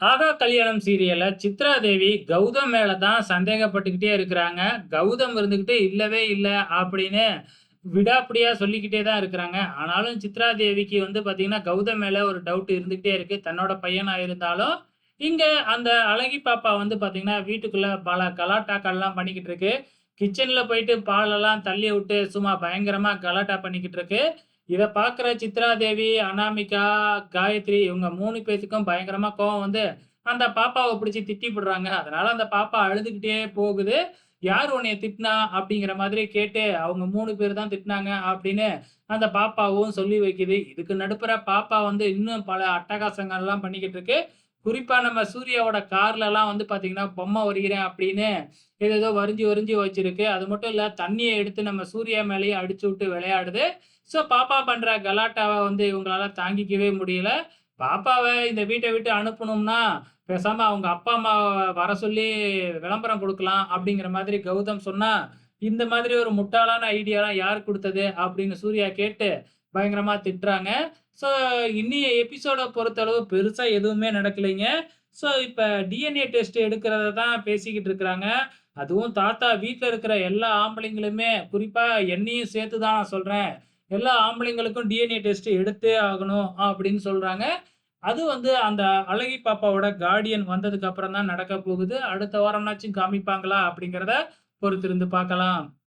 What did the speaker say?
ஆகா கல்யாணம் சீரியல்ல சித்ரா தேவி கௌதம் மேல தான் சந்தேகப்பட்டுக்கிட்டே இருக்கிறாங்க. கௌதம் இருந்துகிட்டு இல்லவே இல்ல அப்படின்னு விடாப்பிடியா சொல்லிக்கிட்டே தான் இருக்கிறாங்க. ஆனாலும் சித்ரா தேவிக்கு வந்து பார்த்தீங்கன்னா, கௌதம் மேல ஒரு டவுட் இருந்துகிட்டே இருக்கு. தன்னோட பையனா இருந்தாலும், இங்க அந்த அழகி பாப்பா வந்து பார்த்தீங்கன்னா, வீட்டுக்குள்ள பல கலாட்டாக்கள்லாம் பண்ணிக்கிட்டு இருக்கு. கிச்சன்ல போயிட்டு பாலெல்லாம் தள்ளி விட்டு சும்மா பயங்கரமா கலாட்டா பண்ணிக்கிட்டு இருக்கு. இத பார்க்குற சித்ரா தேவி, அனாமிகா, காயத்ரி இவங்க 3 பேத்துக்கும் பயங்கரமா கோவம் வந்து, அந்த பாப்பாவ பிடிச்சு திட்டிப்புடுறாங்க. அதனால அந்த பாப்பா அழுதுகிட்டே போகுது. "யார் உன்னைய திட்டினா?" அப்படிங்கிற மாதிரி கேட்டு, அவங்க 3 பேர் தான் திட்டினாங்க அப்படின்னு அந்த பாப்பாவும் சொல்லி வைக்குது. இதுக்கு நடுப்புற பாப்பா வந்து இன்னும் பல அட்டகாசங்கள்லாம் பண்ணிக்கிட்டு இருக்கு. குறிப்பா நம்ம சூர்யாவோட கார்லலாம் வந்து பார்த்தீங்கன்னா, பொம்மை வரைகிறேன் அப்படின்னு ஏதேதோ வரைஞ்சு வரைஞ்சு வச்சிருக்கு. அது மட்டும் இல்ல, தண்ணிய எடுத்து நம்ம சூர்யா மேலயும் அடிச்சு விட்டு விளையாடுது. ஸோ பாப்பா பண்ற கலாட்டாவ வந்து இவங்களால தாங்கிக்கவே முடியல. பாப்பாவ இந்த வீட்ட விட்டு அனுப்பணும்னா, பேசாம அவங்க அப்பா, அம்மாவ வர சொல்லி விளம்பரம் குடுக்கலாம் அப்படிங்கிற மாதிரி கௌதம் சொன்னா, இந்த மாதிரி ஒரு முட்டாளான ஐடியாலாம் யார் குடுத்தது? அப்படின்னு சூர்யா கேட்டு பயங்கரமா திட்டுறாங்க. ஸோ இன்னிய எபிசோட பொறுத்தளவு பெருசா எதுவுமே நடக்கலைங்க. ஸோ இப்ப டிஎன்ஏ டெஸ்ட் எடுக்கிறத தான் பேசிக்கிட்டு இருக்கிறாங்க. அதுவும் தாத்தா வீட்ல இருக்கிற எல்லா ஆம்பளைங்களுமே, குறிப்பா என்னையும் சேர்த்து தான் நான் சொல்றேன். எல்லா ஆம்பளைங்களுக்கும் டிஎன்ஏ டெஸ்ட் எடுத்தே ஆகணும் அப்படின்னு சொல்றாங்க. அது வந்து அந்த அழகி பாப்பாவோட கார்டியன் வந்ததுக்கு அப்புறம் தான் நடக்கப் போகுது. அடுத்த வாரம்னாச்சும் காமிப்பாங்களா? அப்படிங்கிறத பொறுத்திருந்து பார்க்கலாம்.